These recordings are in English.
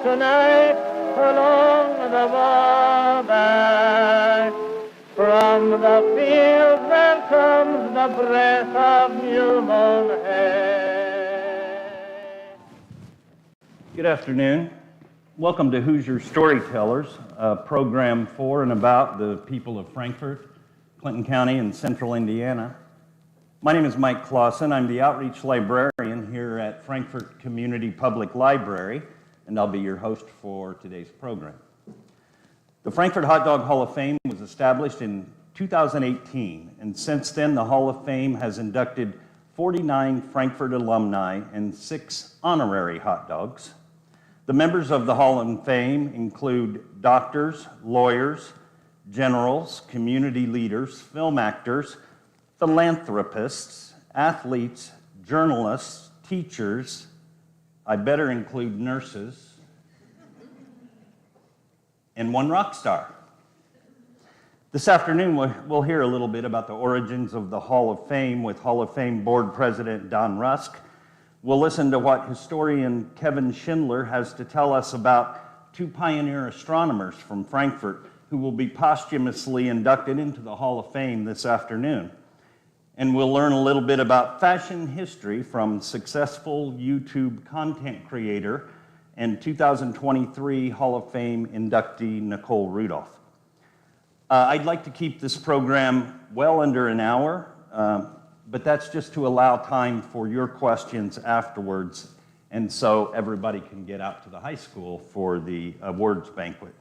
tonight along the wabash. From the fields there comes the breath of new mown hay. Good afternoon. Welcome to Hoosier Storytellers, a program for and about the people of Frankfort, Clinton County, and Central Indiana. My name is Mike Clausen. I'm the outreach librarian here at Frankfort Community Public Library, and I'll be your host for today's program. The Frankfort Hot Dog Hall of Fame was established in 2018, and since then the Hall of Fame has inducted 49 Frankfort alumni and 6 honorary hot dogs. The members of the Hall of Fame include doctors, lawyers, generals, community leaders, film actors, philanthropists, athletes, journalists, teachers. I better include nurses, and 1 rock star. This afternoon, we'll hear a little bit about the origins of the Hall of Fame with Hall of Fame Board President Don Rusk. We'll listen to what historian Kevin Schindler has to tell us about 2 pioneer astronomers from Frankfort who will be posthumously inducted into the Hall of Fame this afternoon. And we'll learn a little bit about fashion history from successful YouTube content creator and 2023 Hall of Fame inductee Nicole Rudolph. I'd like to keep this program well under an hour, but that's just to allow time for your questions afterwards, and so everybody can get out to the high school for the awards banquet.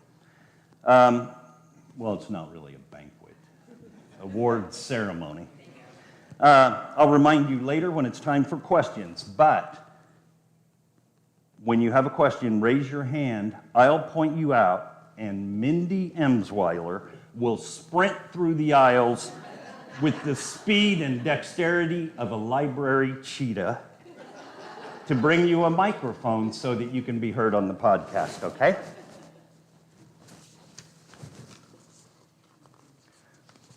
Well, it's not really a banquet, awards ceremony. I'll remind you later when it's time for questions, but when you have a question, raise your hand. I'll point you out, and Mindy Emsweiler will sprint through the aisles with the speed and dexterity of a library cheetah to bring you a microphone so that you can be heard on the podcast, okay?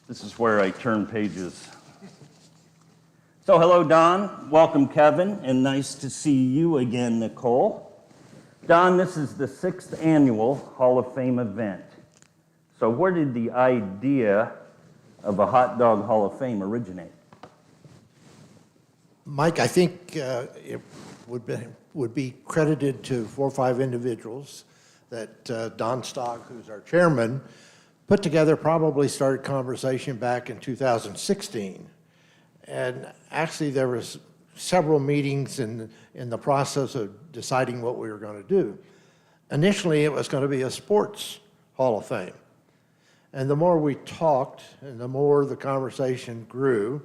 This is where I turn pages. So hello, Don. Welcome, Kevin, and nice to see you again, Nicole. Don, this is the 6th annual Hall of Fame event. So where did the idea of a hot dog Hall of Fame originate? Mike, I think it would be credited to 4 or 5 individuals that Don Stock, who's our chairman, put together, probably started conversation back in 2016. And actually there was several meetings in the process of deciding what we were going to do. Initially it was going to be a sports Hall of Fame. And the more we talked and the more the conversation grew,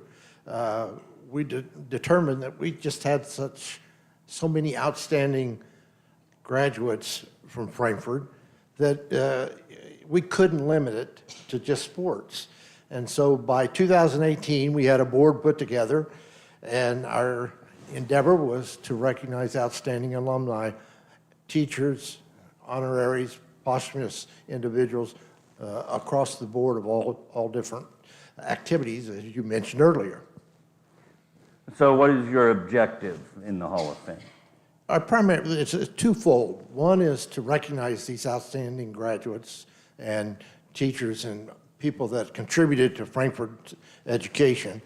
we determined that we just had so many outstanding graduates from Frankfort that we couldn't limit it to just sports. And so by 2018, we had a board put together, and our endeavor was to recognize outstanding alumni, teachers, honoraries, posthumous individuals across the board of all different activities, as you mentioned earlier. So what is your objective in the Hall of Fame? It's twofold. One is to recognize these outstanding graduates and teachers and people that contributed to Frankfort education.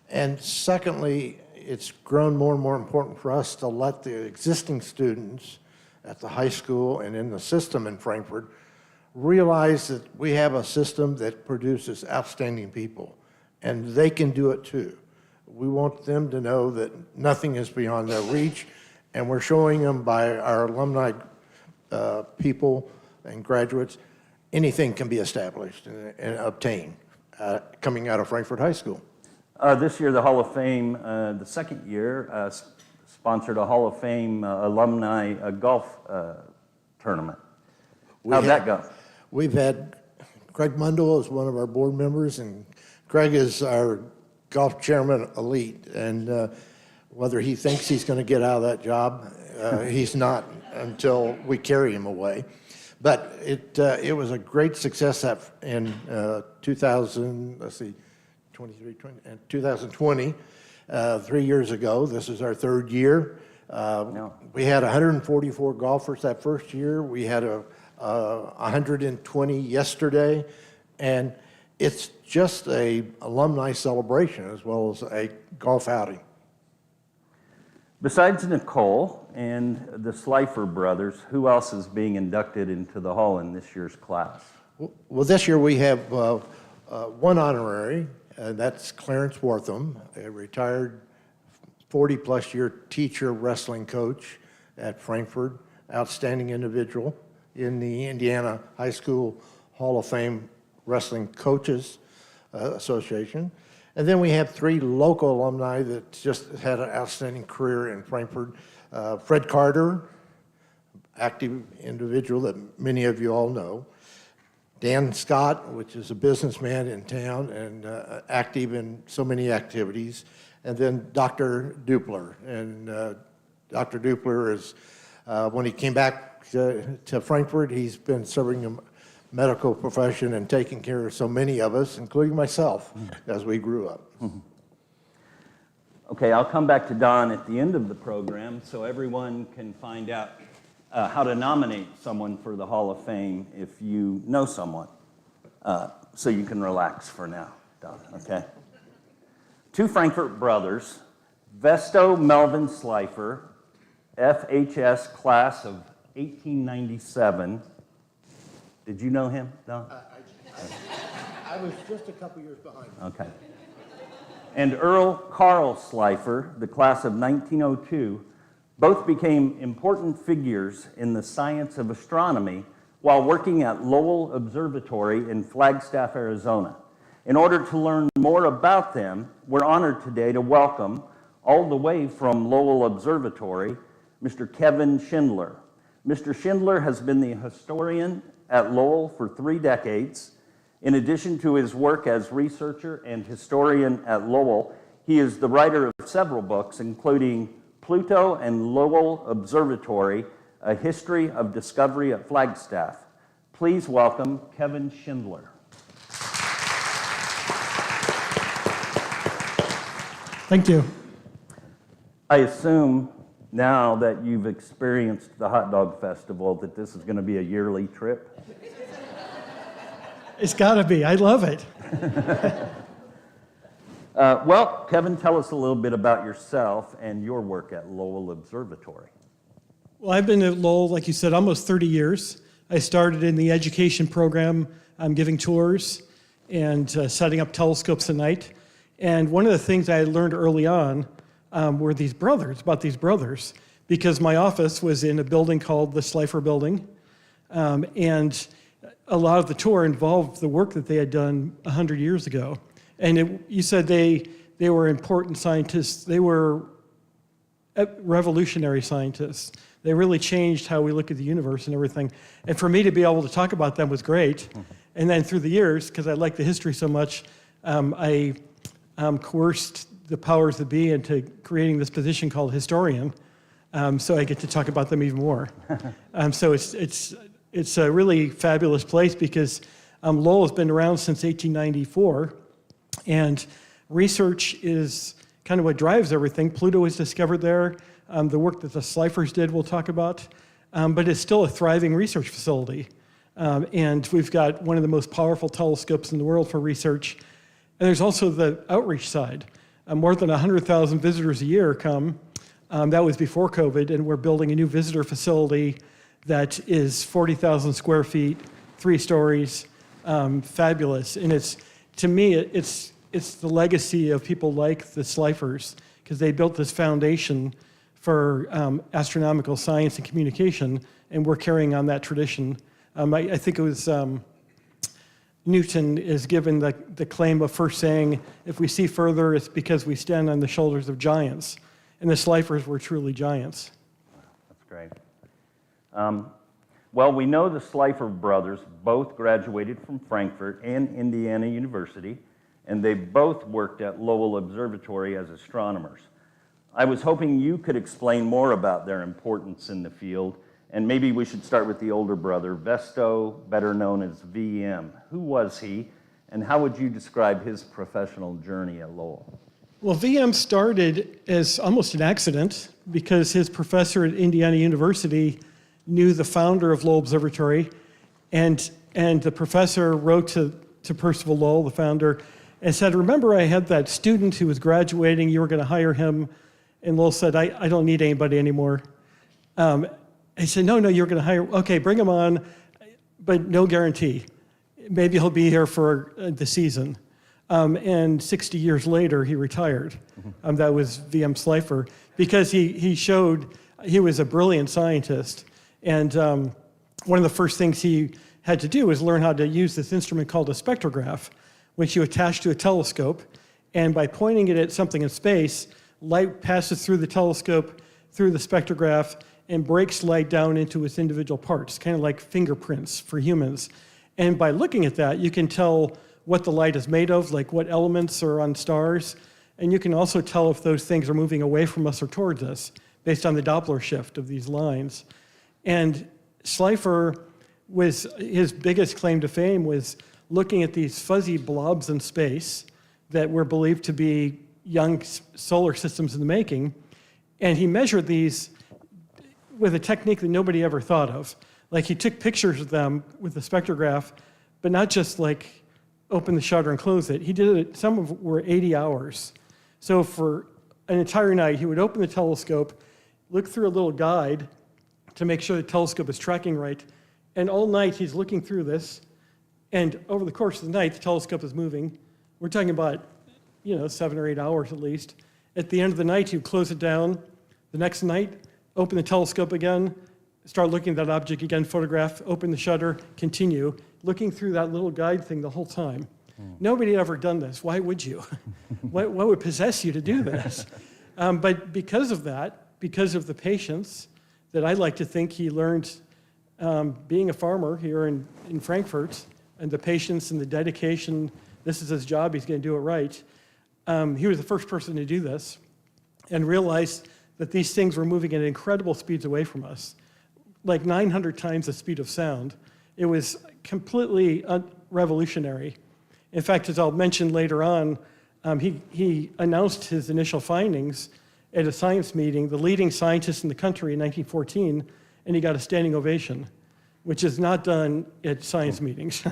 And secondly, it's grown more and more important for us to let the existing students at the high school and in the system in Frankfort realize that we have a system that produces outstanding people, and they can do it too. We want them to know that nothing is beyond their reach, and we're showing them by our alumni people and graduates, anything can be established and obtained coming out of Frankfort High School. This year, the Hall of Fame, the 2nd year, sponsored a Hall of Fame alumni golf tournament. How'd that go? We've had Craig Mundell as one of our board members, and Craig is our golf chairman elite. And whether he thinks he's going to get out of that job, he's not until we carry him away. But it was a great success in 2020, 3 years ago. This is our 3rd year. No. We had 144 golfers that first year. We had 120 yesterday, and it's just a alumni celebration as well as a golf outing. Besides Nicole and the Slifer brothers, who else is being inducted into the Hall in this year's class? Well, this year we have one honorary, and that's Clarence Wortham, a retired 40-plus year teacher, wrestling coach at Frankfurt, outstanding individual in the Indiana High School Hall of Fame Wrestling Coaches Association. And then we have 3 local alumni that just had an outstanding career in Frankfurt. Fred Carter, active individual that many of you all know. Dan Scott, which is a businessman in town and active in so many activities. And then Dr. Dupler. And Dr. Dupler is, when he came back to Frankfurt, he's been serving the medical profession and taking care of so many of us, including myself, as we grew up. Okay, I'll come back to Don at the end of the program so everyone can find out how to nominate someone for the Hall of Fame if you know someone. So you can relax for now, Don, okay? 2 Frankfurt brothers, Vesto Melvin Slifer, FHS class of 1897. Did you know him, Don? I was just a couple years behind. Okay. And Earl Carl Slifer, the class of 1902, both became important figures in the science of astronomy while working at Lowell Observatory in Flagstaff, Arizona. In order to learn more about them, we're honored today to welcome, all the way from Lowell Observatory, Mr. Kevin Schindler. Mr. Schindler has been the historian at Lowell for 3 decades. In addition to his work as researcher and historian at Lowell, he is the writer of several books, including Pluto and Lowell Observatory, A History of Discovery at Flagstaff. Please welcome Kevin Schindler. Thank you. I assume now that you've experienced the hot dog festival that this is going to be a yearly trip? It's got to be. I love it. Well, Kevin, tell us a little bit about yourself and your work at Lowell Observatory. Well, I've been at Lowell, like you said, almost 30 years. I started in the education program, giving tours and setting up telescopes at night. And one of the things I learned early on were about these brothers, because my office was in a building called the Slifer Building, and a lot of the tour involved the work that they had done 100 years ago. And you said they were important scientists. They were revolutionary scientists. They really changed how we look at the universe and everything. And for me to be able to talk about them was great. And then through the years, because I like the history so much, I coerced the powers that be into creating this position called historian. So I get to talk about them even more. So it's a really fabulous place because Lowell has been around since 1894, and research is kind of what drives everything. Pluto was discovered there. The work that the Slifers did we'll talk about, but it's still a thriving research facility. And we've got one of the most powerful telescopes in the world for research. And there's also the outreach side. More than 100,000 visitors a year come. That was before COVID, and we're building a new visitor facility that is 40,000 square feet, 3 stories, fabulous. And to me, it's the legacy of people like the Slifers, because they built this foundation for astronomical science and communication, and we're carrying on that tradition. I think it was Newton is given the claim of first saying, if we see further, it's because we stand on the shoulders of giants. And the Slifers were truly giants. That's great. Well, we know the Slifer brothers both graduated from Frankfurt and Indiana University, and they both worked at Lowell Observatory as astronomers. I was hoping you could explain more about their importance in the field, and maybe we should start with the older brother, Vesto, better known as VM. Who was he, and how would you describe his professional journey at Lowell? Well, VM started as almost an accident because his professor at Indiana University knew the founder of Lowell Observatory, and the professor wrote to Percival Lowell, the founder, and said, remember I had that student who was graduating, you were going to hire him, and Lowell said, I don't need anybody anymore. He said, no, you're going to hire, okay, bring him on, but no guarantee. Maybe he'll be here for the season. And 60 years later, he retired. That was VM Slifer, because he showed he was a brilliant scientist. And one of the first things he had to do was learn how to use this instrument called a spectrograph, which you attach to a telescope. And by pointing it at something in space, light passes through the telescope, through the spectrograph, and breaks light down into its individual parts, kind of like fingerprints for humans. And by looking at that, you can tell what the light is made of, like what elements are on stars. And you can also tell if those things are moving away from us or towards us based on the Doppler shift of these lines. And Slifer his biggest claim to fame was looking at these fuzzy blobs in space that were believed to be young solar systems in the making. And he measured these with a technique that nobody ever thought of. Like he took pictures of them with the spectrograph, but not just like open the shutter and close it. He did it, some of them were 80 hours. So for an entire night, he would open the telescope, look through a little guide to make sure the telescope is tracking right. And all night he's looking through this. And over the course of the night, the telescope is moving. We're talking about, 7 or 8 hours at least. At the end of the night, he would close it down. The next night, open the telescope again, start looking at that object again, photograph, open the shutter, continue, looking through that little guide thing the whole time. Nobody had ever done this. Why would you? What would possess you to do this? But because of that, because of the patience that I like to think he learned being a farmer here in Frankfurt, and the patience and the dedication, this is his job, he's going to do it right. He was the first person to do this and realized that these things were moving at incredible speeds away from us, like 900 times the speed of sound. It was completely revolutionary. In fact, as I'll mention later on, he announced his initial findings at a science meeting, the leading scientist in the country in 1914, and he got a standing ovation, which is not done at science meetings.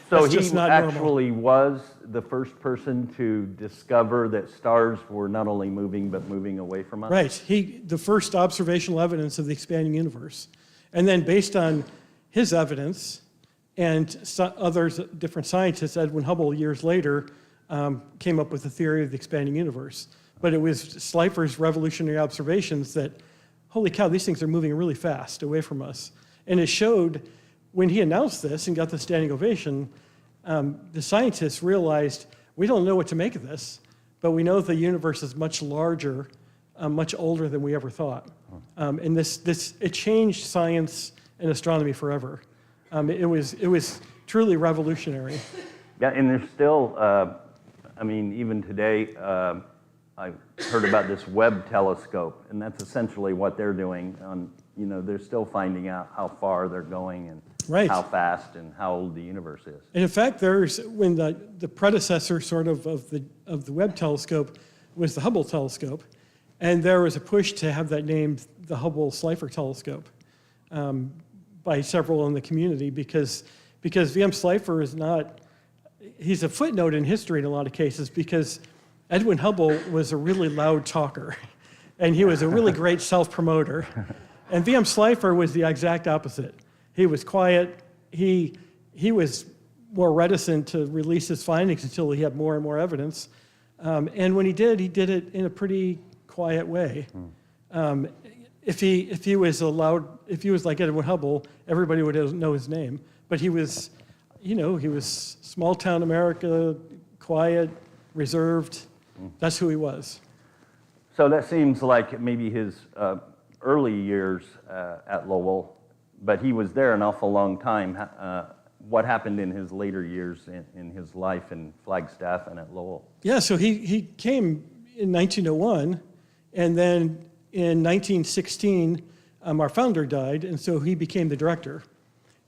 So he actually actually was the first person to discover that stars were not only moving, but moving away from us? Right. The first observational evidence of the expanding universe. And then based on his evidence and others, different scientists, Edwin Hubble years later, came up with the theory of the expanding universe. But it was Slifer's revolutionary observations that, holy cow, these things are moving really fast away from us. And it showed, when he announced this and got the standing ovation, the scientists realized, we don't know what to make of this, but we know the universe is much larger, much older than we ever thought. And it changed science and astronomy forever. It was truly revolutionary. Yeah, and there's still, even today, I heard about this Webb telescope, and that's essentially what they're doing. They're still finding out how far they're going and Right. how fast and how old the universe is. And in fact, when the predecessor sort of the Webb telescope was the Hubble telescope, and there was a push to have that named the Hubble-Slifer telescope by several in the community because VM Slifer he's a footnote in history in a lot of cases because Edwin Hubble was a really loud talker, and he was a really great self-promoter. And VM Slifer was the exact opposite. He was quiet. He was more reticent to release his findings until he had more and more evidence. And when he did it in a pretty quiet way. If he was like Edwin Hubble, everybody would know his name. But he was small town America, quiet, reserved. That's who he was. So that seems like maybe his early years at Lowell, but he was there an awful long time. What happened in his later years in his life in Flagstaff and at Lowell? Yeah, so he came in 1901, and then in 1916, our founder died, and so he became the director.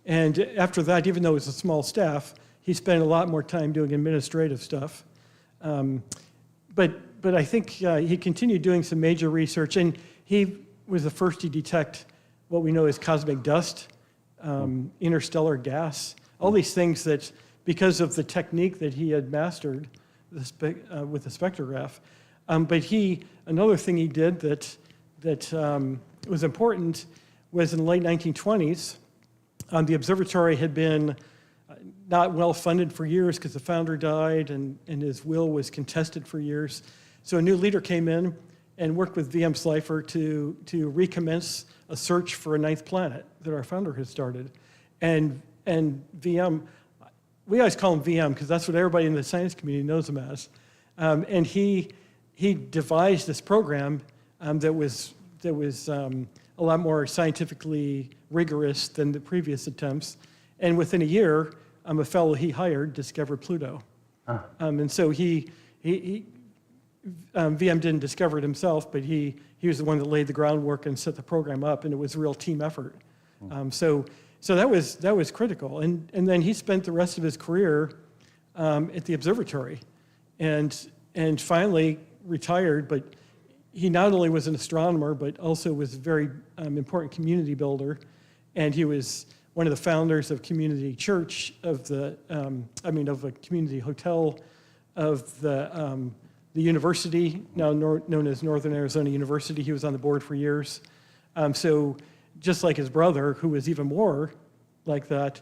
And after that, even though it was a small staff, he spent a lot more time doing administrative stuff. but I think he continued doing some major research, and he was the first to detect what we know as cosmic dust, interstellar gas, all these things that, because of the technique that he had mastered with the spectrograph. But another thing he did that was important was in the late 1920s, the observatory had been not well funded for years because the founder died and his will was contested for years. So a new leader came in and worked with V.M. Slifer to recommence a search for a ninth planet that our founder had started. And VM, we always call him VM because that's what everybody in the science community knows him as. And he devised this program that was a lot more scientifically rigorous than the previous attempts. And within a year, a fellow he hired discovered Pluto. And so VM didn't discover it himself, but he was the one that laid the groundwork and set the program up, and it was a real team effort. So that was critical. And then he spent the rest of his career at the observatory, and finally retired. But he not only was an astronomer, but also was a very important community builder, and he was one of the founders of Community Church, of a community hotel, of the university, now known as Northern Arizona University. He was on the board for years. So just like his brother, who was even more like that,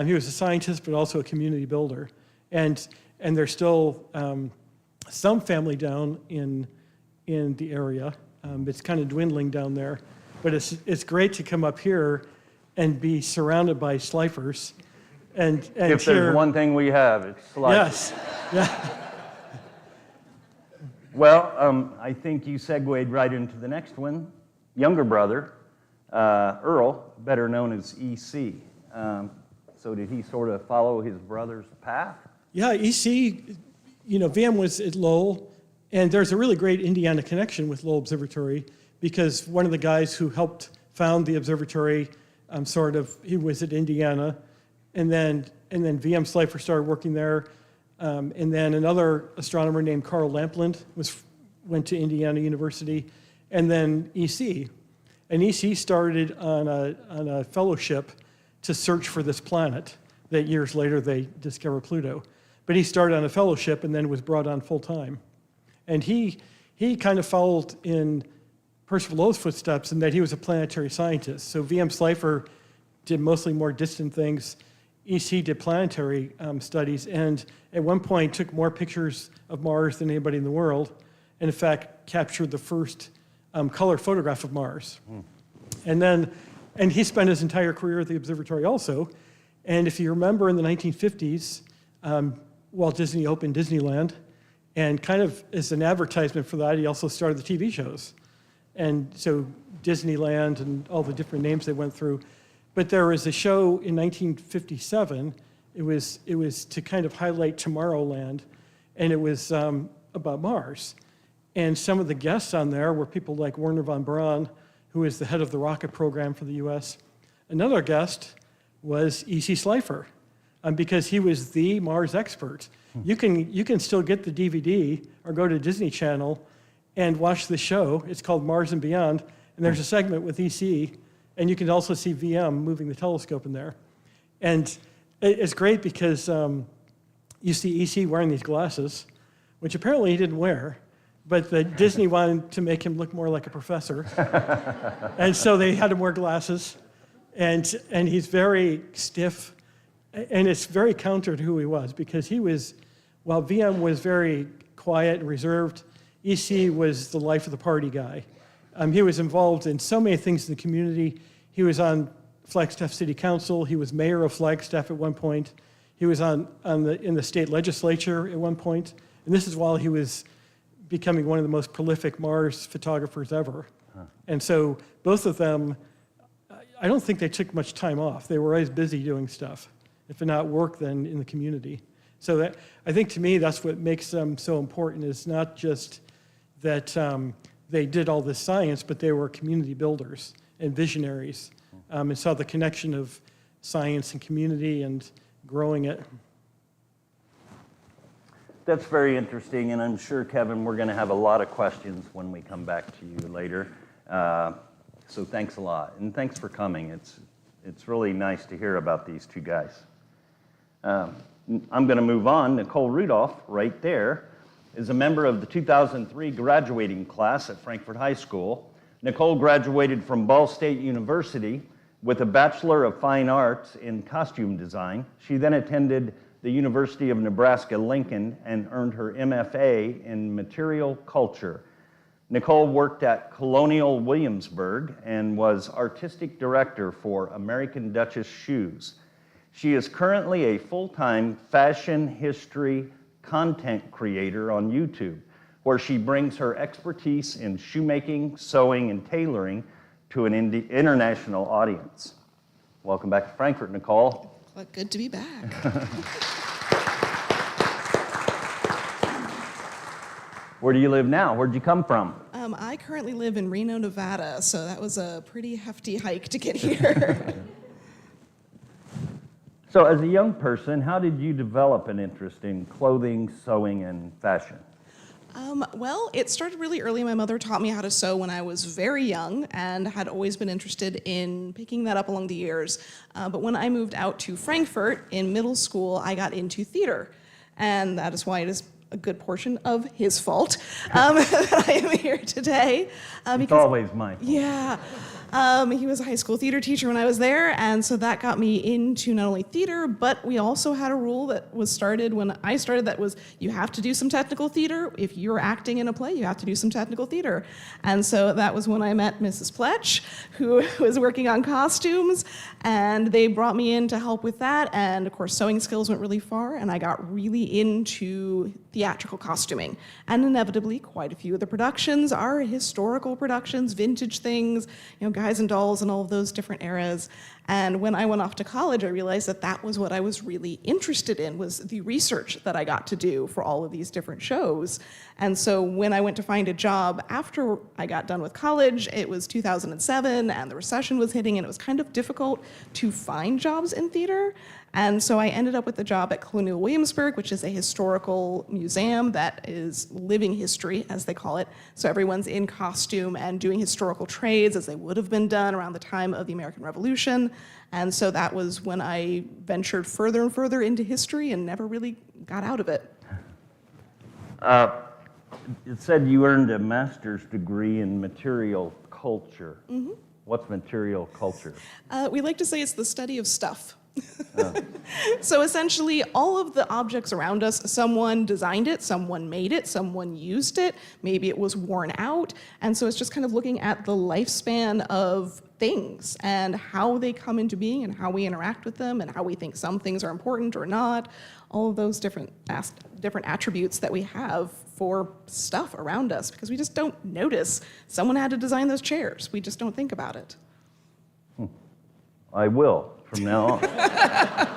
he was a scientist, but also a community builder. And there's still some family down in the area. It's kind of dwindling down there. But it's great to come up here and be surrounded by Slifers. And If there's one thing we have, it's Slifers. Yes. Yeah. Well, I think you segued right into the next one. Younger brother, Earl, better known as EC. So did he sort of follow his brother's path? Yeah, EC, VM was at Lowell, and there's a really great Indiana connection with Lowell Observatory because one of the guys who helped found the observatory, he was at Indiana, and then VM Slifer started working there, and then another astronomer named Carl Lampland went to Indiana University, and then EC. And EC started on a fellowship to search for this planet that years later they discovered Pluto. But he started on a fellowship and then was brought on full time. And he kind of followed in Percival Lowell's footsteps in that he was a planetary scientist. So VM Slifer did mostly more distant things. EC did planetary studies, and at one point took more pictures of Mars than anybody in the world, and in fact captured the first color photograph of Mars. And he spent his entire career at the observatory also. And if you remember in the 1950s, Walt Disney opened Disneyland, and kind of as an advertisement for that, he also started the TV shows. And so Disneyland and all the different names they went through. But there was a show in 1957. It was to kind of highlight Tomorrowland, and it was about Mars. And some of the guests on there were people like Wernher von Braun, who is the head of the rocket program for the U.S. Another guest was E.C. Slifer, because he was the Mars expert. You can still get the DVD or go to Disney Channel and watch the show. It's called Mars and Beyond, and there's a segment with EC, and you can also see VM moving the telescope in there. And it's great because you see EC wearing these glasses, which apparently he didn't wear, but Disney wanted to make him look more like a professor. And so they had him wear glasses, and he's very stiff, and it's very counter to who he was, because while VM was very quiet and reserved, EC was the life of the party guy. He was involved in so many things in the community. He was on Flagstaff City Council. He was mayor of Flagstaff at one point. He was in the state legislature at one point. And this is while he was becoming one of the most prolific Mars photographers ever. And so both of them, I don't think they took much time off. They were always busy doing stuff, if not work, then in the community. So I think to me that's what makes them so important, is not just that they did all this science, but they were community builders and visionaries, and saw the connection of science and community and growing it. That's very interesting, and I'm sure, Kevin, we're going to have a lot of questions when we come back to you later. So thanks a lot, and thanks for coming. It's really nice to hear about these two guys. I'm going to move on. Nicole Rudolph, right there, is a member of the 2003 graduating class at Frankfort High School. Nicole graduated from Ball State University with a Bachelor of Fine Arts in Costume Design. She then attended the University of Nebraska-Lincoln and earned her MFA in Material Culture. Nicole worked at Colonial Williamsburg and was artistic director for American Duchess Shoes. She is currently a full-time fashion history content creator on YouTube, where she brings her expertise in shoemaking, sewing, and tailoring to an international audience. Welcome back to Frankfort, Nicole. Well, good to be back. Where do you live now? Where'd you come from? I currently live in Reno, Nevada, so that was a pretty hefty hike to get here. So as a young person, how did you develop an interest in clothing, sewing, and fashion? Well, it started really early. My mother taught me how to sew when I was very young and had always been interested in picking that up along the years. But when I moved out to Frankfort in middle school, I got into theater. And that is why it is a good portion of his fault that I am here today. It's always my fault. Yeah. He was a high school theater teacher when I was there, and so that got me into not only theater, but we also had a rule that was started when I started that was you have to do some technical theater. If you're acting in a play, you have to do some technical theater. And so that was when I met Mrs. Pletch, who was working on costumes, and they brought me in to help with that, and of course sewing skills went really far, and I got really into theatrical costuming. And inevitably, quite a few of the productions are historical productions, vintage things, Guys and Dolls and all of those different eras. And when I went off to college, I realized that that was what I was really interested in, was the research that I got to do for all of these different shows. And so when I went to find a job after I got done with college, it was 2007 and the recession was hitting and it was kind of difficult to find jobs in theater. And so I ended up with a job at Colonial Williamsburg, which is a historical museum that is living history, as they call it. So everyone's in costume and doing historical trades as they would have been done around the time of the American Revolution. And so that was when I ventured further and further into history and never really got out of it. It said you earned a master's degree in material culture. Mm-hmm. What's material culture? We like to say it's the study of stuff. So essentially, all of the objects around us, someone designed it, someone made it, someone used it, maybe it was worn out, and so it's just kind of looking at the lifespan of things and how they come into being and how we interact with them and how we think some things are important or not, all of those different attributes that we have for stuff around us, because we just don't notice someone had to design those chairs. We just don't think about it. I will from now on.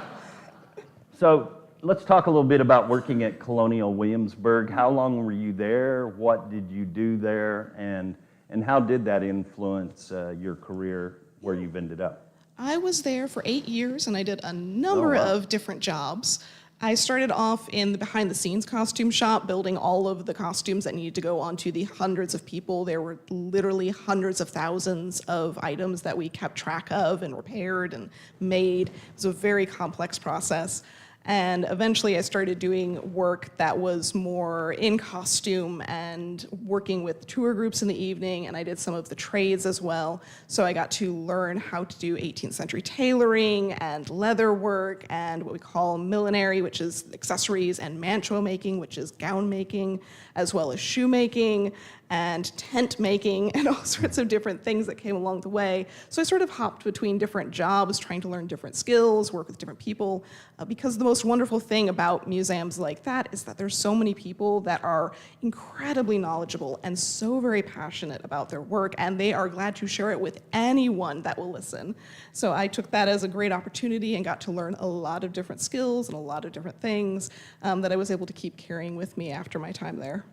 So let's talk a little bit about working at Colonial Williamsburg. How long were you there? What did you do there? And how did that influence your career where you've ended up? I was there for 8 years and I did a number of different jobs. I started off in the behind-the-scenes costume shop, building all of the costumes that needed to go onto the hundreds of people. There were literally hundreds of thousands of items that we kept track of and repaired and made. It was a very complex process. And eventually I started doing work that was more in costume and working with tour groups in the evening, and I did some of the trades as well. So I got to learn how to do 18th century tailoring and leather work and what we call millinery, which is accessories, and mantua making, which is gown making, as well as shoemaking and tent making and all sorts of different things that came along the way. So I sort of hopped between different jobs, trying to learn different skills, work with different people, because the most wonderful thing about museums like that is that there's so many people that are incredibly knowledgeable and so very passionate about their work, and they are glad to share it with anyone that will listen. So I took that as a great opportunity and got to learn a lot of different skills and a lot of different things that I was able to keep carrying with me after my time there.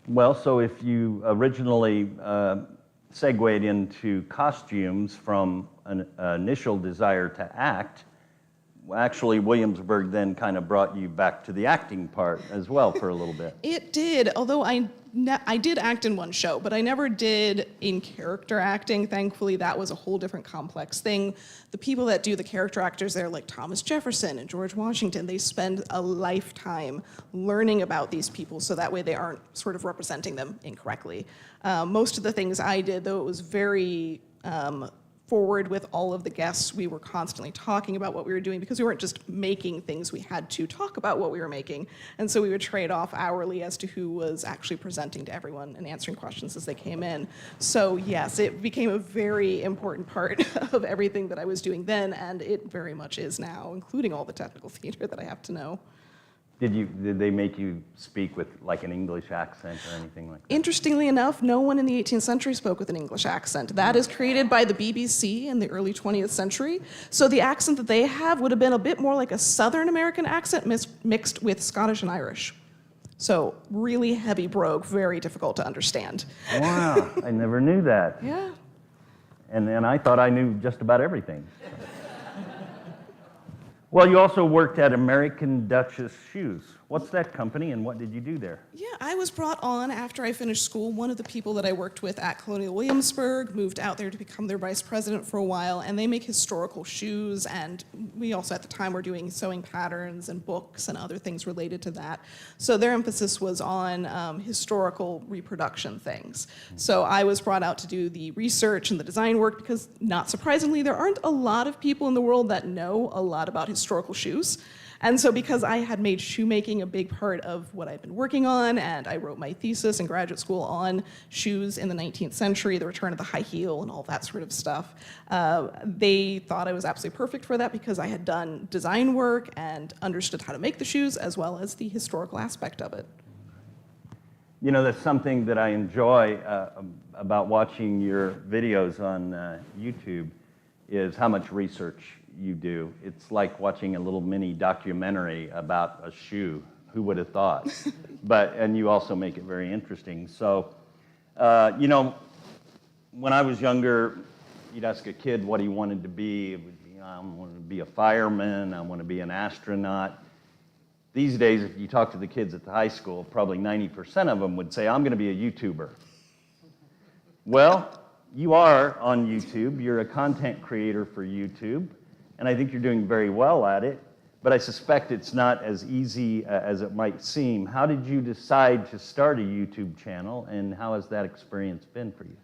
Well, so if you originally segued into costumes from an initial desire to act, actually Williamsburg then kind of brought you back to the acting part as well for a little bit. It did, although I did act in one show, but I never did in character acting. Thankfully, that was a whole different complex thing. The people that do the character actors there, like Thomas Jefferson and George Washington, they spend a lifetime learning about these people so that way they aren't sort of representing them incorrectly. Most of the things I did, though it was very forward with all of the guests, we were constantly talking about what we were doing because we weren't just making things, we had to talk about what we were making. And so we would trade off hourly as to who was actually presenting to everyone and answering questions as they came in. So yes, it became a very important part of everything that I was doing then, and it very much is now, including all the technical theater that I have to know. Did they make you speak with like an English accent or anything like that? Interestingly enough, no one in the 18th century spoke with an English accent. That is created by the BBC in the early 20th century. So the accent that they have would have been a bit more like a Southern American accent mixed with Scottish and Irish. So really heavy brogue, very difficult to understand. Wow, I never knew that. Yeah. And I thought I knew just about everything. Well, you also worked at American Duchess Shoes. What's that company and what did you do there? Yeah, I was brought on after I finished school. One of the people that I worked with at Colonial Williamsburg moved out there to become their vice president for a while, and they make historical shoes, and we also at the time were doing sewing patterns and books and other things related to that. So their emphasis was on historical reproduction things. So I was brought out to do the research and the design work because, not surprisingly, there aren't a lot of people in the world that know a lot about historical shoes. And so because I had made shoemaking a big part of what I'd been working on, and I wrote my thesis in graduate school on shoes in the 19th century, the return of the high heel and all that sort of stuff, they thought I was absolutely perfect for that because I had done design work and understood how to make the shoes as well as the historical aspect of it. You know, that's something that I enjoy about watching your videos on YouTube is how much research you do. It's like watching a little mini documentary about a shoe. Who would have thought? And you also make it very interesting. So, you know, when I was younger, you'd ask a kid what he wanted to be. It would be, I want to be a fireman. I want to be an astronaut. These days, if you talk to the kids at the high school, probably 90% of them would say, I'm going to be a YouTuber. Well, you are on YouTube. You're a content creator for YouTube. And I think you're doing very well at it, but I suspect it's not as easy as it might seem. How did you decide to start a YouTube channel, and how has that experience been for you?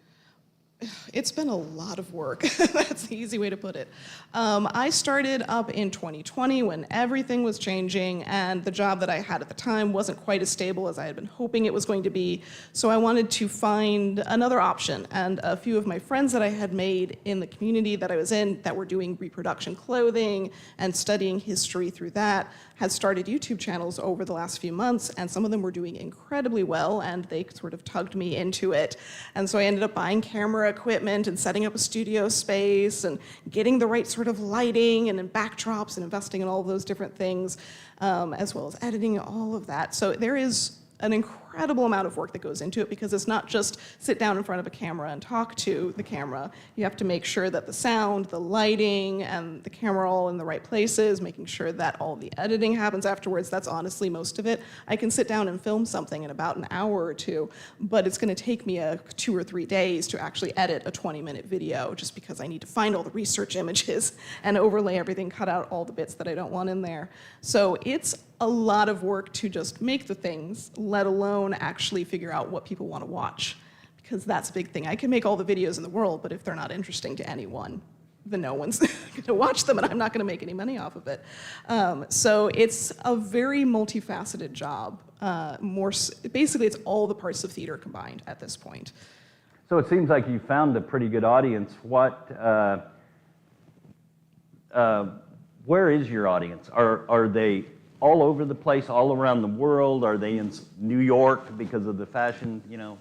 It's been a lot of work. That's the easy way to put it. I started up in 2020 when everything was changing and the job that I had at the time wasn't quite as stable as I had been hoping it was going to be. So I wanted to find another option. And a few of my friends that I had made in the community that I was in that were doing reproduction clothing and studying history through that had started YouTube channels over the last few months, and some of them were doing incredibly well, and they sort of tugged me into it. And so I ended up buying camera equipment and setting up a studio space and getting the right sort of lighting and backdrops and investing in all of those different things, as well as editing all of that. So there is an incredible amount of work that goes into it because it's not just sit down in front of a camera and talk to the camera. You have to make sure that the sound, the lighting, and the camera are all in the right places, making sure that all the editing happens afterwards. That's honestly most of it. I can sit down and film something in about an hour or two, but it's going to take me 2 or 3 days to actually edit a 20-minute video just because I need to find all the research images and overlay everything, cut out all the bits that I don't want in there. So it's a lot of work to just make the things, let alone actually figure out what people want to watch, because that's a big thing. I can make all the videos in the world, but if they're not interesting to anyone, then no one's going to watch them, and I'm not going to make any money off of it. So it's a very multifaceted job. Basically, it's all the parts of theater combined at this point. So it seems like you found a pretty good audience. Where is your audience? Are they all over the place, all around the world? Are they in New York because of the fashion, you know?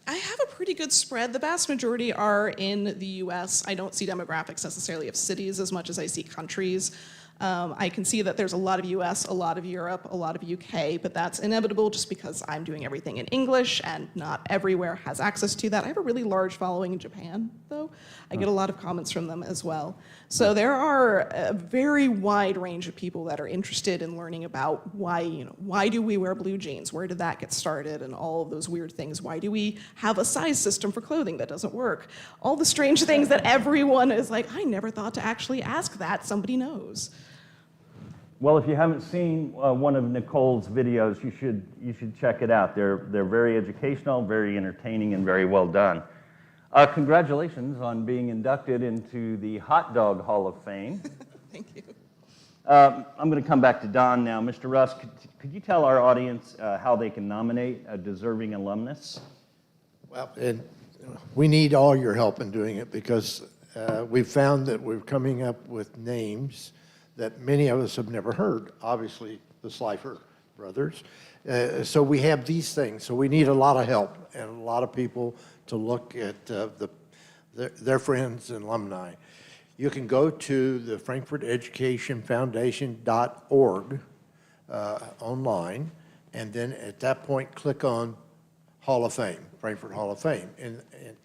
I have a pretty good spread. The vast majority are in the US. I don't see demographics necessarily of cities as much as I see countries. I can see that there's a lot of US, a lot of Europe, a lot of UK, but that's inevitable just because I'm doing everything in English and not everywhere has access to that. I have a really large following in Japan, though. I get a lot of comments from them as well. So there are a very wide range of people that are interested in learning about why do we wear blue jeans? Where did that get started? And all of those weird things. Why do we have a size system for clothing that doesn't work? All the strange things that everyone is like, I never thought to actually ask that. Somebody knows. Well, if you haven't seen one of Nicole's videos, you should check it out. They're very educational, very entertaining, and very well done. Congratulations on being inducted into the Hot Dog Hall of Fame. Thank you. I'm going to come back to Don now. Mr. Russ, could you tell our audience how they can nominate a deserving alumnus? Well, and we need all your help in doing it because we've found that we're coming up with names that many of us have never heard. Obviously, the Slifer brothers. So we have these things. So we need a lot of help and a lot of people to look at their friends and alumni. You can go to the frankforteducationfoundation.org online, and then at that point, click on Hall of Fame, Frankfurt Hall of Fame.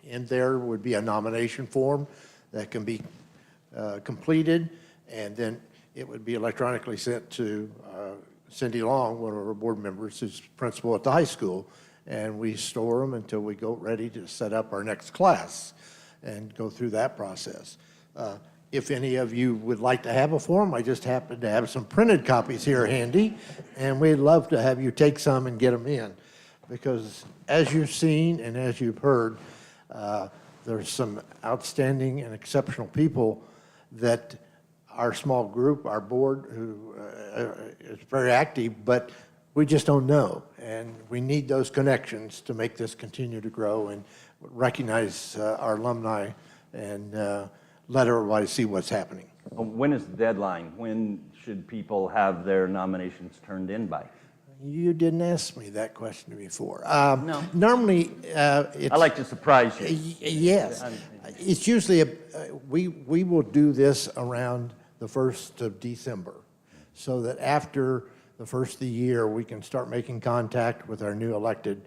And there would be a nomination form that can be completed, and then it would be electronically sent to Cindy Long, one of our board members, who's principal at the high school, and we store them until we go ready to set up our next class and go through that process. If any of you would like to have a form, I just happen to have some printed copies here handy, and we'd love to have you take some and get them in. Because as you've seen and as you've heard, there's some outstanding and exceptional people that our small group, our board, who is very active, but we just don't know. And we need those connections to make this continue to grow and recognize our alumni and let everybody see what's happening. When is the deadline? When should people have their nominations turned in by? You didn't ask me that question before. No. Normally, it's... I like to surprise you. Yes. It's usually, we will do this around the 1st of December, so that after the first of the year, we can start making contact with our new elected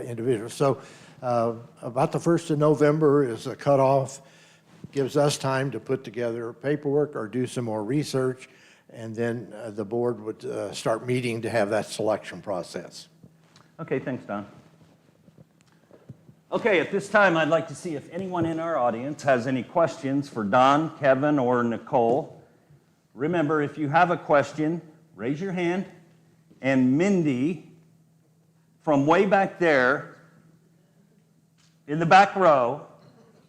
individuals. So about the 1st of November is a cutoff, gives us time to put together paperwork or do some more research, and then the board would start meeting to have that selection process. Okay, thanks, Don. Okay, at this time, I'd like to see if anyone in our audience has any questions for Don, Kevin, or Nicole. Remember, if you have a question, raise your hand, and Mindy, from way back there, in the back row,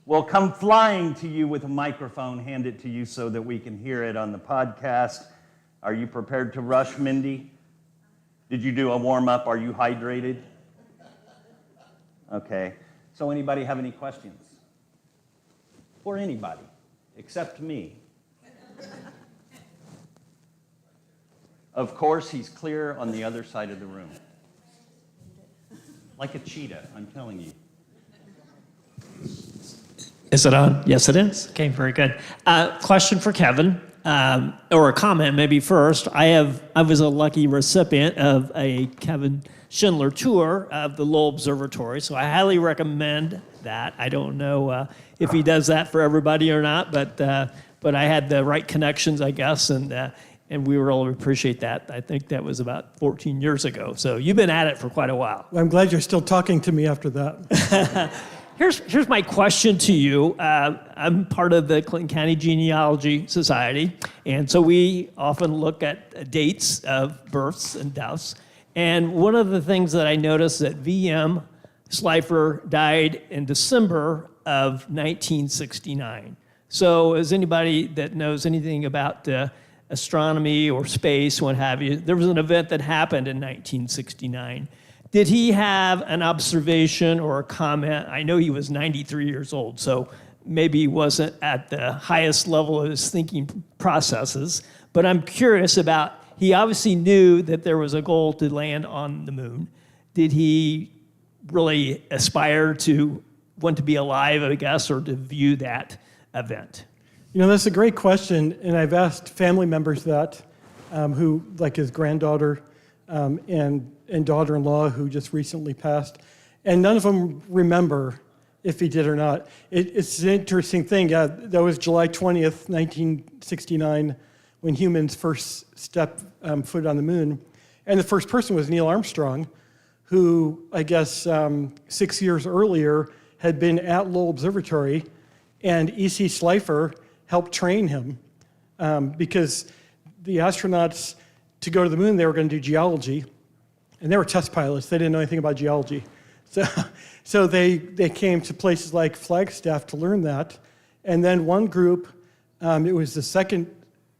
will come flying to you with a microphone, hand it to you so that we can hear it on the podcast. Are you prepared to rush, Mindy? Did you do a warm-up? Are you hydrated? Okay. So anybody have any questions? For anybody, except me. Of course, he's clear on the other side of the room. Like a cheetah, I'm telling you. Is it on? Yes, it is. Okay, very good. Question for Kevin, or a comment maybe first. I was a lucky recipient of a Kevin Schindler tour of the Lowell Observatory, so I highly recommend that. I don't know if he does that for everybody or not, but I had the right connections, I guess, and we really appreciate that. I think that was about 14 years ago. So you've been at it for quite a while. Well, I'm glad you're still talking to me after that. Here's my question to you. I'm part of the Clinton County Genealogy Society, and so we often look at dates of births and deaths. And one of the things that I noticed that V.M. Slifer died in December of 1969. So as anybody that knows anything about astronomy or space, what have you, there was an event that happened in 1969. Did he have an observation or a comment? I know he was 93 years old, so maybe he wasn't at the highest level of his thinking processes, but I'm curious about, he obviously knew that there was a goal to land on the moon. Did he really aspire to want to be alive, I guess, or to view that event? You know, that's a great question, and I've asked family members that, who, like his granddaughter and daughter-in-law who just recently passed, and none of them remember if he did or not. It's an interesting thing. Yeah, that was July 20th, 1969, when humans first stepped foot on the moon, and the first person was Neil Armstrong, who I guess 6 years earlier had been at Lowell Observatory, and E.C. Schleifer helped train him because the astronauts, to go to the moon, they were going to do geology, and they were test pilots. They didn't know anything about geology. So they came to places like Flagstaff to learn that, and then one group, it was the second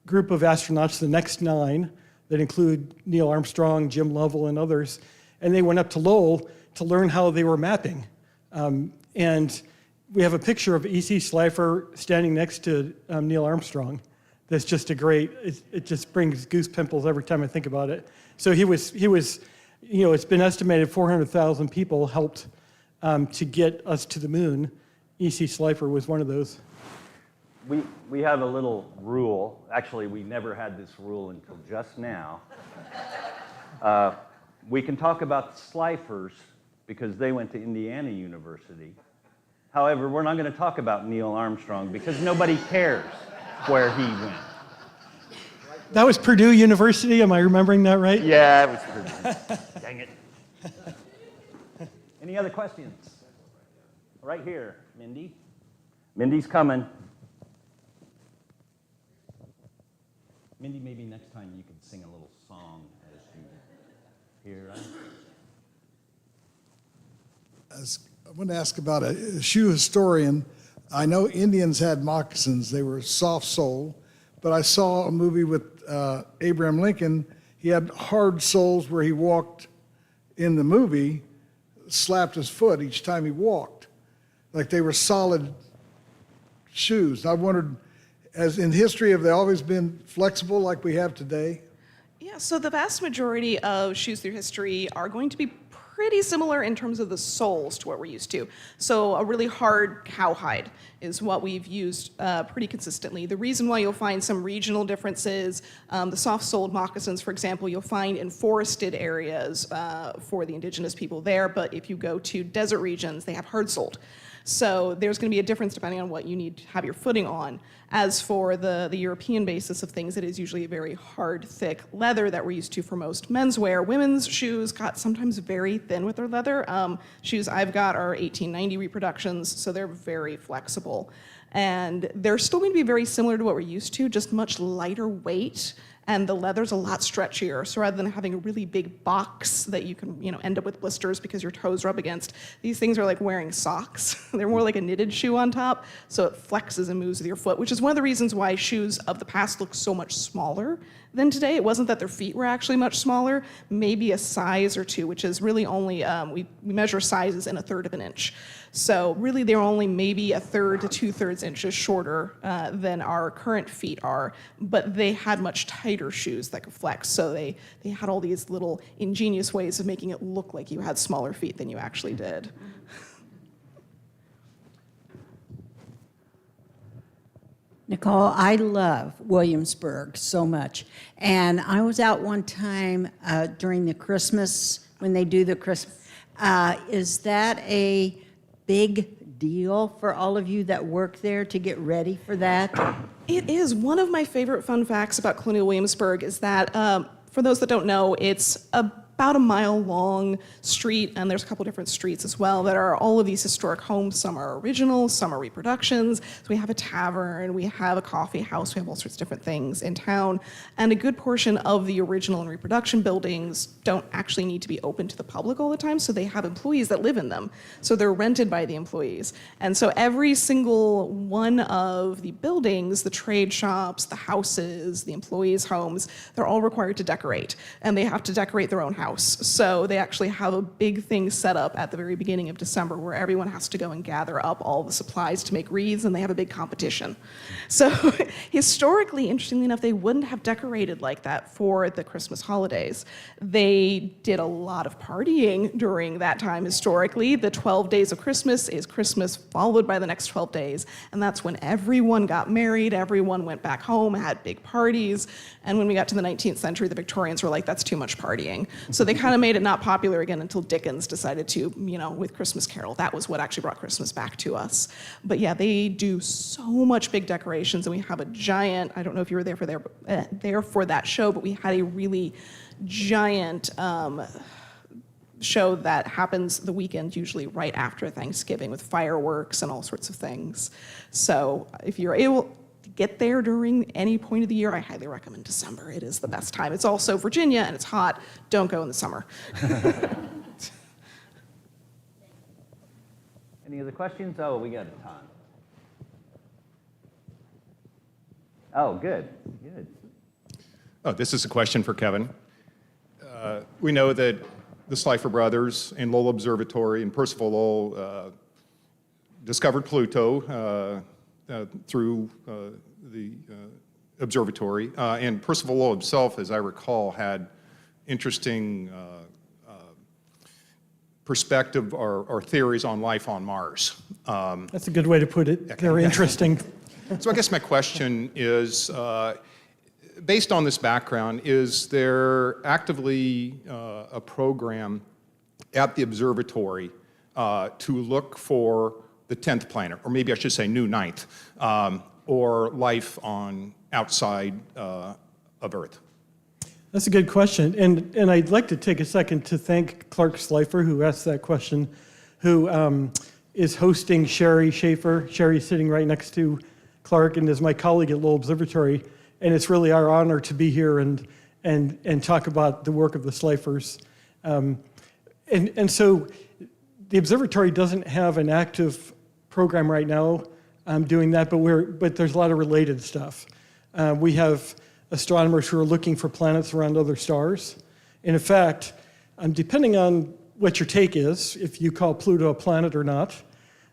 group of astronauts, the next 9, that include Neil Armstrong, Jim Lovell, and others, and they went up to Lowell to learn how they were mapping. And we have a picture of E.C. Schleifer standing next to Neil Armstrong. That's just a great, it just brings goose pimples every time I think about it. So he was, you know, it's been estimated 400,000 people helped to get us to the moon. E.C. Schleifer was one of those. We have a little rule. Actually, we never had this rule until just now. We can talk about the Schleifers because they went to Indiana University. However, we're not going to talk about Neil Armstrong because nobody cares where he went. That was Purdue University, am I remembering that right? Yeah, it was Purdue. Dang it. Any other questions? Right here, Mindy. Mindy's coming. Mindy, maybe next time you could sing a little song as you hear us. I want to ask about a shoe historian. I know Indians had moccasins. They were soft sole, but I saw a movie with Abraham Lincoln. He had hard soles where he walked in the movie, slapped his foot each time he walked. Like they were solid shoes. I wondered, as in history, have they always been flexible like we have today? Yeah, so the vast majority of shoes through history are going to be pretty similar in terms of the soles to what we're used to. So a really hard cowhide is what we've used pretty consistently. The reason why you'll find some regional differences, the soft-soled moccasins, for example, you'll find in forested areas for the indigenous people there, but if you go to desert regions, they have hard-soled. So there's going to be a difference depending on what you need to have your footing on. As for the European basis of things, it is usually a very hard, thick leather that we're used to for most menswear. Women's shoes got sometimes very thin with their leather. Shoes I've got are 1890 reproductions, so they're very flexible. And they're still going to be very similar to what we're used to, just much lighter weight. And the leather's a lot stretchier. So rather than having a really big box that you can, end up with blisters because your toes rub against, these things are like wearing socks. They're more like a knitted shoe on top, so it flexes and moves with your foot, which is one of the reasons why shoes of the past look so much smaller than today. It wasn't that their feet were actually much smaller, maybe a size or two, which is really only, we measure sizes in 1/3 of an inch. So really they're only maybe 1/3 to 2/3 inches shorter than our current feet are, but they had much tighter shoes that could flex. So they had all these little ingenious ways of making it look like you had smaller feet than you actually did. Nicole, I love Williamsburg so much. And I was out one time during the Christmas, when they do the Christmas. Is that a big deal for all of you that work there to get ready for that? It is. One of my favorite fun facts about Colonial Williamsburg is that, for those that don't know, it's about a mile-long street, and there's a couple different streets as well that are all of these historic homes. Some are original, some are reproductions. So we have a tavern, we have a coffee house, we have all sorts of different things in town. And a good portion of the original and reproduction buildings don't actually need to be open to the public all the time, so they have employees that live in them. So they're rented by the employees. And so every single one of the buildings, the trade shops, the houses, the employees' homes, they're all required to decorate. And they have to decorate their own house. house. So they actually have a big thing set up at the very beginning of December where everyone has to go and gather up all the supplies to make wreaths, and they have a big competition. So historically, interestingly enough, they wouldn't have decorated like that for the Christmas holidays. They did a lot of partying during that time historically. The 12 days of Christmas is Christmas followed by the next 12 days, and that's when everyone got married, everyone went back home, had big parties, and when we got to the 19th century, the Victorians were like, that's too much partying. So they kind of made it not popular again until Dickens decided to, with Christmas Carol. That was what actually brought Christmas back to us. But yeah, they do so much big decorations, and we have a giant, I don't know if you were there for that show, but we had a really giant show that happens the weekend, usually right after Thanksgiving, with fireworks and all sorts of things. So if you're able to get there during any point of the year, I highly recommend December. It is the best time. It's also Virginia and it's hot. Don't go in the summer. Any other questions? Oh, we got a ton. Oh, good. Oh, this is a question for Kevin. We know that the Slifer brothers and Lowell Observatory and Percival Lowell discovered Pluto through the observatory. And Percival Lowell himself, as I recall, had interesting perspective or theories on life on Mars. That's a good way to put it. They're interesting. So I guess my question is, based on this background, is there actively a program at the observatory to look for the 10th planet, or maybe I should say new 9th, or life on outside of Earth? That's a good question. And I'd like to take a second to thank Clark Slifer, who asked that question, who is hosting Sherry Schaefer. Sherry's sitting right next to Clark and is my colleague at Lowell Observatory. And it's really our honor to be here and talk about the work of the Slifers. And so the observatory doesn't have an active program right now doing that, but there's a lot of related stuff. We have astronomers who are looking for planets around other stars. And in fact, depending on what your take is, if you call Pluto a planet or not,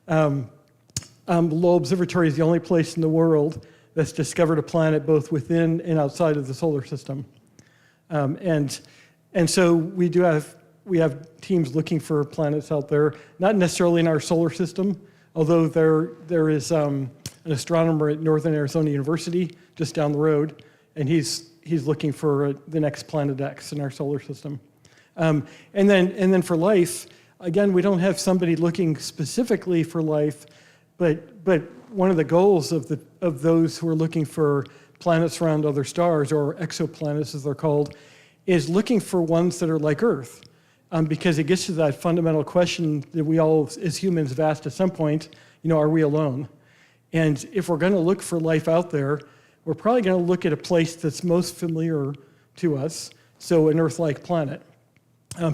Lowell Observatory is the only place in the world that's discovered a planet both within and outside of the solar system. And so we have teams looking for planets out there, not necessarily in our solar system, although there is an astronomer at Northern Arizona University just down the road, and he's looking for the next planet X in our solar system. And then for life, again, we don't have somebody looking specifically for life, but one of the goals of those who are looking for planets around other stars, or exoplanets as they're called, is looking for ones that are like Earth. Because it gets to that fundamental question that we all as humans have asked at some point, are we alone? And if we're going to look for life out there, we're probably going to look at a place that's most familiar to us, so an Earth-like planet.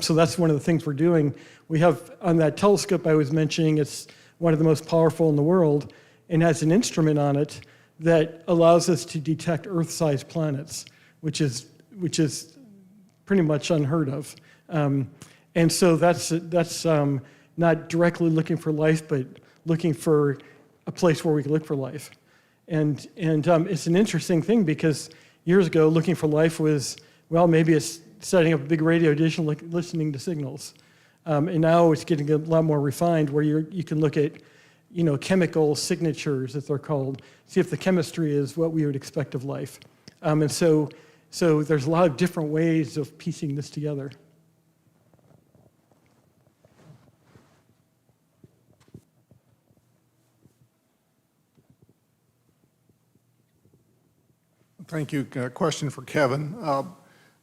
So that's one of the things we're doing. We have, on that telescope I was mentioning, it's one of the most powerful in the world, and has an instrument on it that allows us to detect Earth-sized planets, which is pretty much unheard of. And so that's not directly looking for life, but looking for a place where we can look for life. And it's an interesting thing because years ago, looking for life was, maybe it's setting up a big radio dish and listening to signals. And now it's getting a lot more refined where you can look at, chemical signatures, as they're called, see if the chemistry is what we would expect of life. And so there's a lot of different ways of piecing this together. Thank you. Question for Kevin.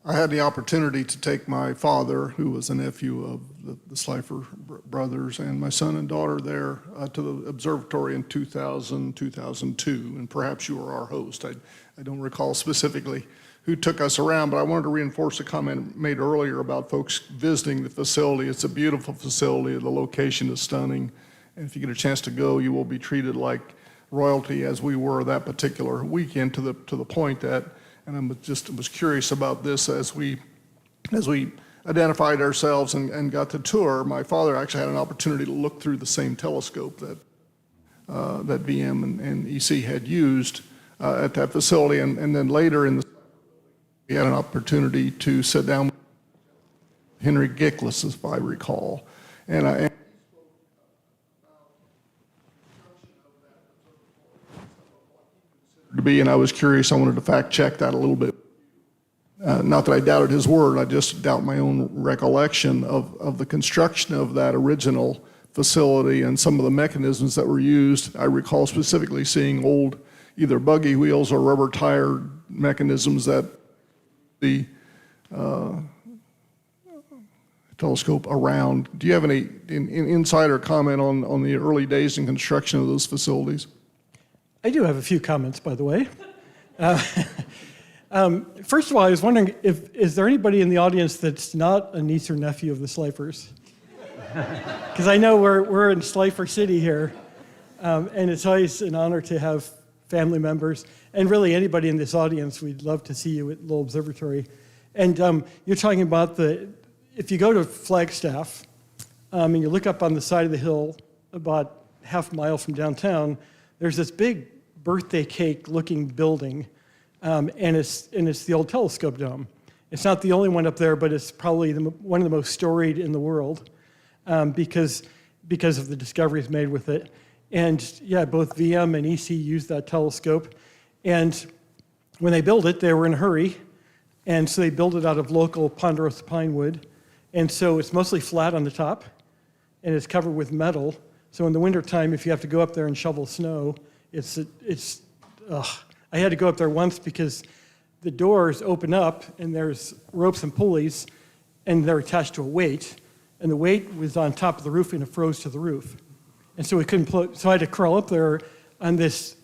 I had the opportunity to take my father, who was a nephew of the Slifer brothers, and my son and daughter there to the observatory in 2000, 2002, and perhaps you were our host. I don't recall specifically who took us around, but I wanted to reinforce a comment made earlier about folks visiting the facility. It's a beautiful facility. The location is stunning, and if you get a chance to go, you will be treated like royalty, as we were that particular weekend, to the point that, and I was curious about this as we identified ourselves and got to tour, my father actually had an opportunity to look through the same telescope that VM and EC had used at that facility. And then later we had an opportunity to sit down with Henry Gickless, if I recall. And I was curious, I wanted to fact check that a little bit. Not that I doubted his word, I just doubt my own recollection of the construction of that original facility and some of the mechanisms that were used. I recall specifically seeing old either buggy wheels or rubber tire mechanisms that the telescope around. Do you have any insider comment on the early days in construction of those facilities? I do have a few comments, by the way. First of all, I was wondering is there anybody in the audience that's not a niece or nephew of the Slifers? Because I know we're in Slifer City here, and it's always an honor to have family members, and really anybody in this audience. We'd love to see you at Lowell Observatory. And you're talking about if you go to Flagstaff, and you look up on the side of the hill about half a mile from downtown, there's this big birthday cake-looking building, and it's the old telescope dome. It's not the only one up there, but it's probably one of the most storied in the world because of the discoveries made with it. And yeah, both VM and EC used that telescope. And when they built it, they were in a hurry, and so they built it out of local ponderosa pine wood. And so it's mostly flat on the top, and it's covered with metal. So in the wintertime, if you have to go up there and shovel snow, I had to go up there once because the doors open up and there's ropes and pulleys and they're attached to a weight. And the weight was on top of the roof and it froze to the roof. And so we couldn't so I had to crawl up there on this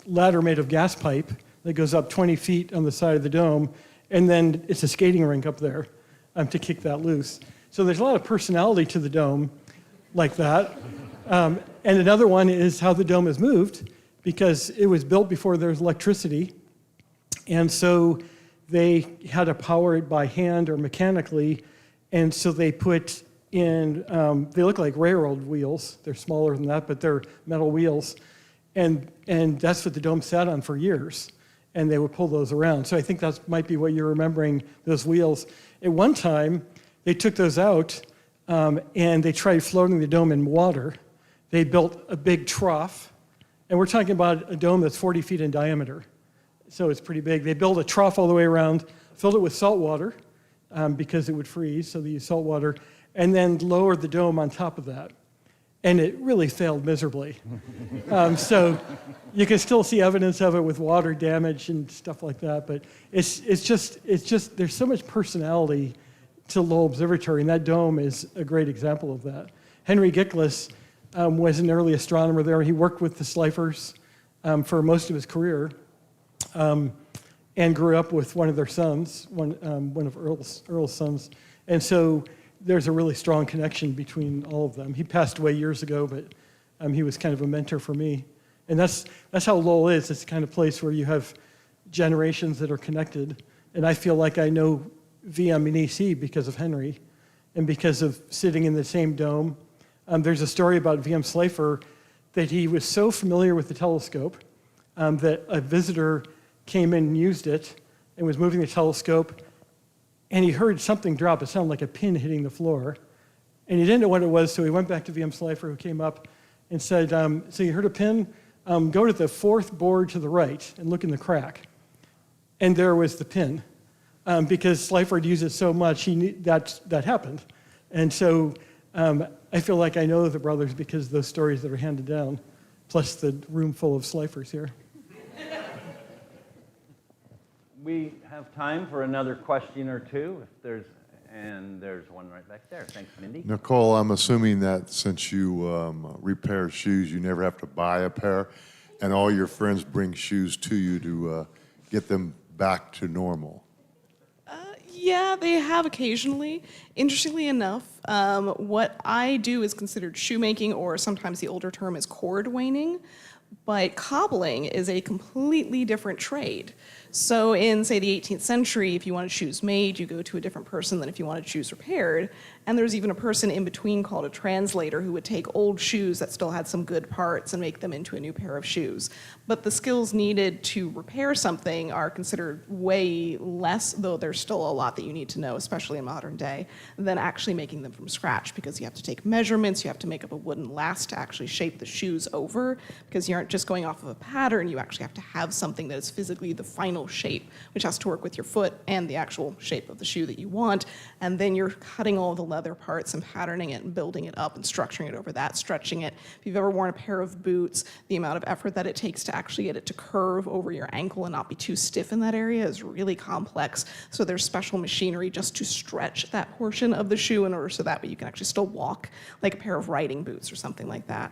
ladder made of gas pipe that goes up 20 feet on the side of the dome. And then it's a skating rink up there to kick that loose. So there's a lot of personality to the dome like that. And another one is how the dome is moved, because it was built before there was electricity. And so they had to power it by hand or mechanically. And so they put in, they look like railroad wheels. They're smaller than that, but they're metal wheels. And that's what the dome sat on for years. And they would pull those around. So I think that might be what you're remembering, those wheels. At one time, they took those out and they tried floating the dome in water. They built a big trough. And we're talking about a dome that's 40 feet in diameter. So it's pretty big. They built a trough all the way around, filled it with salt water because it would freeze, so they used salt water, and then lowered the dome on top of that. And it really failed miserably. So you can still see evidence of it with water damage and stuff like that, but it's just there's so much personality to Lowell Observatory, and that dome is a great example of that. Henry Gickless was an early astronomer there. He worked with the Slifers for most of his career and grew up with one of their sons, one of Earl's sons. And so there's a really strong connection between all of them. He passed away years ago, but he was kind of a mentor for me. And that's how Lowell is. It's the kind of place where you have generations that are connected. And I feel like I know VM and EC because of Henry and because of sitting in the same dome. There's a story about VM Slifer that he was so familiar with the telescope that a visitor came in and used it and was moving the telescope, and he heard something drop. It sounded like a pin hitting the floor. And he didn't know what it was, so he went back to VM Slifer, who came up and said, so you heard a pin? Go to the fourth board to the right and look in the crack. And there was the pin. Because Slifer had used it so much, he knew that happened. And so I feel like I know the brothers because of those stories that are handed down, plus the room full of Slifers here. We have time for another question or two, there's one right back there. Thanks, Mindy. Nicole, I'm assuming that since you repair shoes, you never have to buy a pair, and all your friends bring shoes to you to get them back to normal. Yeah, they have occasionally. Interestingly enough, what I do is considered shoemaking, or sometimes the older term is cord waning. But cobbling is a completely different trade. So in, say, the 18th century, if you wanted shoes made, you go to a different person than if you wanted shoes repaired. And there's even a person in between called a translator who would take old shoes that still had some good parts and make them into a new pair of shoes. But the skills needed to repair something are considered way less, though there's still a lot that you need to know, especially in modern day, than actually making them from scratch, because you have to take measurements, you have to make up a wooden last to actually shape the shoes over, because you aren't just going off of a pattern, you actually have to have something that is physically the final shape, which has to work with your foot and the actual shape of the shoe that you want. And then you're cutting all the leather parts and patterning it and building it up and structuring it over that, stretching it. If you've ever worn a pair of boots, the amount of effort that it takes to actually get it to curve over your ankle and not be too stiff in that area is really complex. So there's special machinery just to stretch that portion of the shoe in order so that way you can actually still walk like a pair of riding boots or something like that.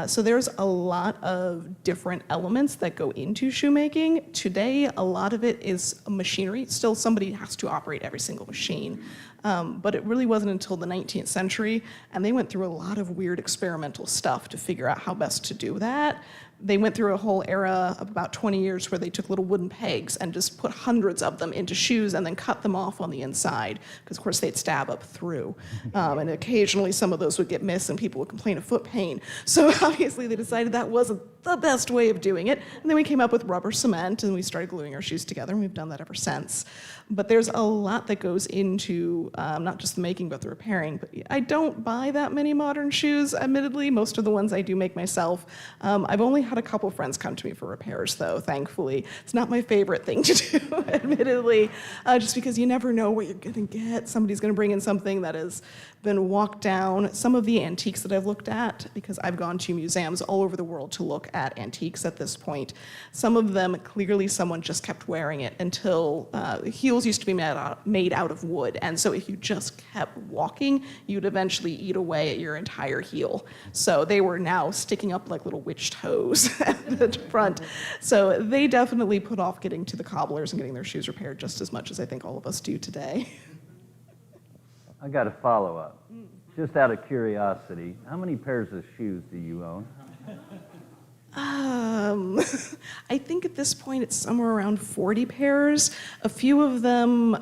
So there's a lot of different elements that go into shoemaking. Today, a lot of it is machinery. Still, somebody has to operate every single machine. But it really wasn't until the 19th century, and they went through a lot of weird experimental stuff to figure out how best to do that. They went through a whole era of about 20 years where they took little wooden pegs and just put hundreds of them into shoes and then cut them off on the inside, because of course they'd stab up through. And occasionally some of those would get missed and people would complain of foot pain. So obviously they decided that wasn't the best way of doing it. And then we came up with rubber cement and we started gluing our shoes together, and we've done that ever since. But there's a lot that goes into not just the making, but the repairing. But I don't buy that many modern shoes, admittedly. Most of the ones I do make myself. I've only had a couple friends come to me for repairs, though, thankfully. It's not my favorite thing to do, admittedly, just because you never know what you're going to get. Somebody's going to bring in something that has been walked down. Some of the antiques that I've looked at, because I've gone to museums all over the world to look at antiques at this point, some of them, clearly someone just kept wearing it until heels used to be made out of wood. And so if you just kept walking, you'd eventually eat away at your entire heel. So they were now sticking up like little witch toes at the front. So they definitely put off getting to the cobblers and getting their shoes repaired just as much as I think all of us do today. I got a follow-up. Just out of curiosity, how many pairs of shoes do you own? I think at this point it's somewhere around 40 pairs. A few of them,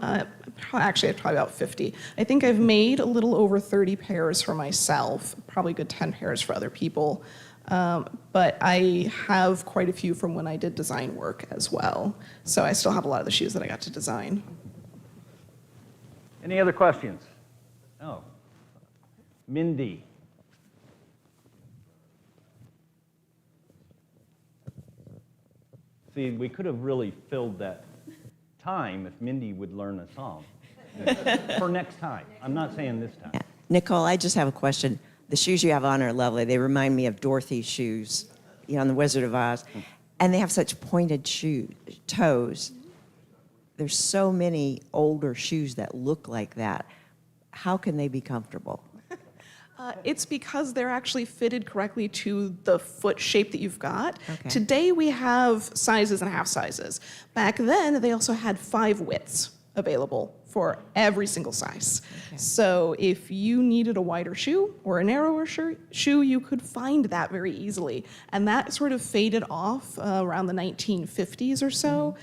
actually probably about 50. I think I've made a little over 30 pairs for myself, probably a good 10 pairs for other people. But I have quite a few from when I did design work as well. So I still have a lot of the shoes that I got to design. Any other questions? No. Mindy. See, we could have really filled that time if Mindy would learn a song. For next time. I'm not saying this time. Yeah. Nicole, I just have a question. The shoes you have on are lovely. They remind me of Dorothy's shoes, on The Wizard of Oz. And they have such pointed toes. There's so many older shoes that look like that. How can they be comfortable? It's because they're actually fitted correctly to the foot shape that you've got. Okay. Today we have sizes and half sizes. Back then they also had 5 widths available for every single size. Okay. So if you needed a wider shoe or a narrower shoe, you could find that very easily. And that sort of faded off around the 1950s or so.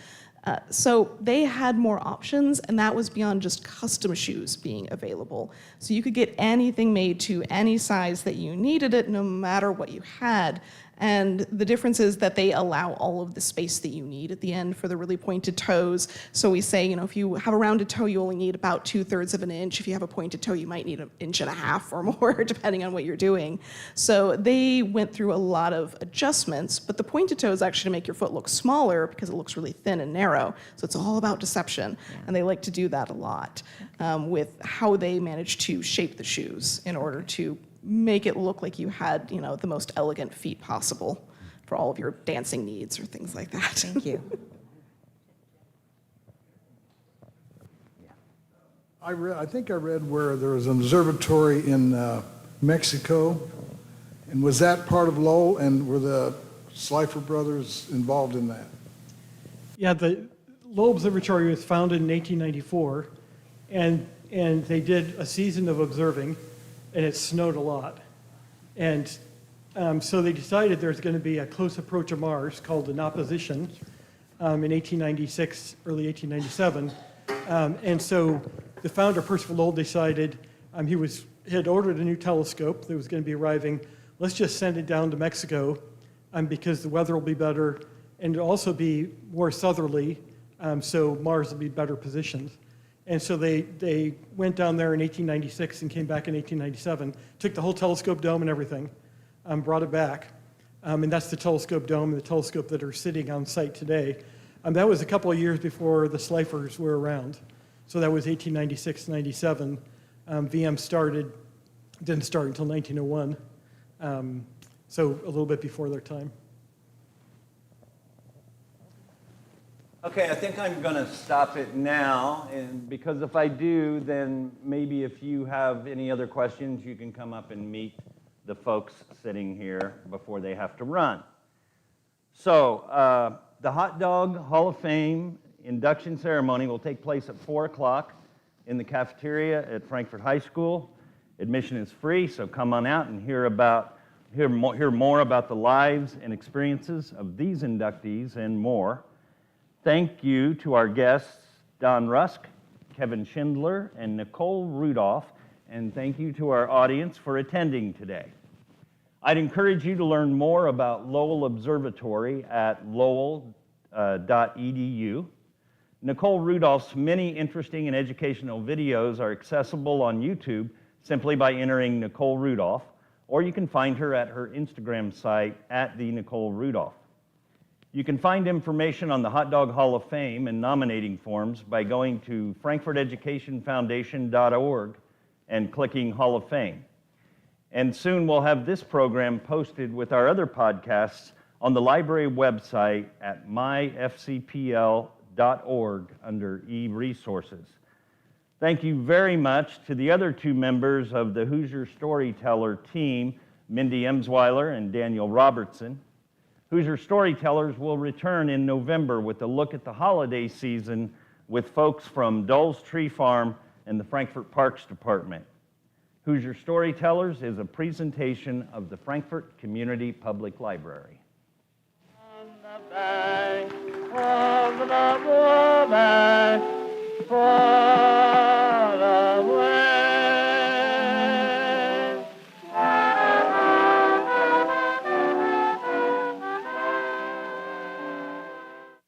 So they had more options, and that was beyond just custom shoes being available. So you could get anything made to any size that you needed it, no matter what you had. And the difference is that they allow all of the space that you need at the end for the really pointed toes. So we say, if you have a rounded toe, you only need about 2/3 of an inch. If you have a pointed toe, you might need 1.5 inches or more, depending on what you're doing. So they went through a lot of adjustments, but the pointed toe is actually to make your foot look smaller because it looks really thin and narrow. So it's all about deception, and they like to do that a lot with how they manage to shape the shoes in order to make it look like you had, the most elegant feet possible for all of your dancing needs or things like that. Thank you. I think I read where there was an observatory in Mexico, and was that part of Lowell, and were the Slifer brothers involved in that? Yeah, the Lowell Observatory was founded in 1894, and they did a season of observing, and it snowed a lot. And So they decided there's going to be a close approach of Mars called an opposition in 1896, early 1897. And so the founder, Percival Lowell, decided he had ordered a new telescope that was going to be arriving. Let's just send it down to Mexico because the weather will be better and it'll also be more southerly, so Mars will be better positioned. And so they went down there in 1896 and came back in 1897, took the whole telescope dome and everything, brought it back. And that's the telescope dome and the telescope that are sitting on site today. That was a couple of years before the Slifers were around. So that was 1896, 97. VM didn't start until 1901. So a little bit before their time. Okay, I think I'm going to stop it now, and because if I do, then maybe if you have any other questions, you can come up and meet the folks sitting here before they have to run. So the Hot Dog Hall of Fame induction ceremony will take place at 4 o'clock in the cafeteria at Frankfort High School. Admission is free, so come on out and hear more about the lives and experiences of these inductees and more. Thank you to our guests, Don Rusk, Kevin Schindler, and Nicole Rudolph, and thank you to our audience for attending today. I'd encourage you to learn more about Lowell Observatory at lowell.edu. Nicole Rudolph's many interesting and educational videos are accessible on YouTube simply by entering Nicole Rudolph, or you can find her at her Instagram site at the Nicole Rudolph. You can find information on the Hot Dog Hall of Fame and nominating forms by going to frankforteducationfoundation.org and clicking Hall of Fame. And soon we'll have this program posted with our other podcasts on the library website at myfcpl.org under e-resources. Thank you very much to the other two members of the Hoosier Storyteller team, Mindy Emsweiler and Daniel Robertson. Hoosier Storytellers will return in November with a look at the holiday season with folks from Dole's Tree Farm and the Frankfort Parks Department. Hoosier Storytellers is a presentation of the Frankfort Community Public Library. On the bank of the Blue Bank,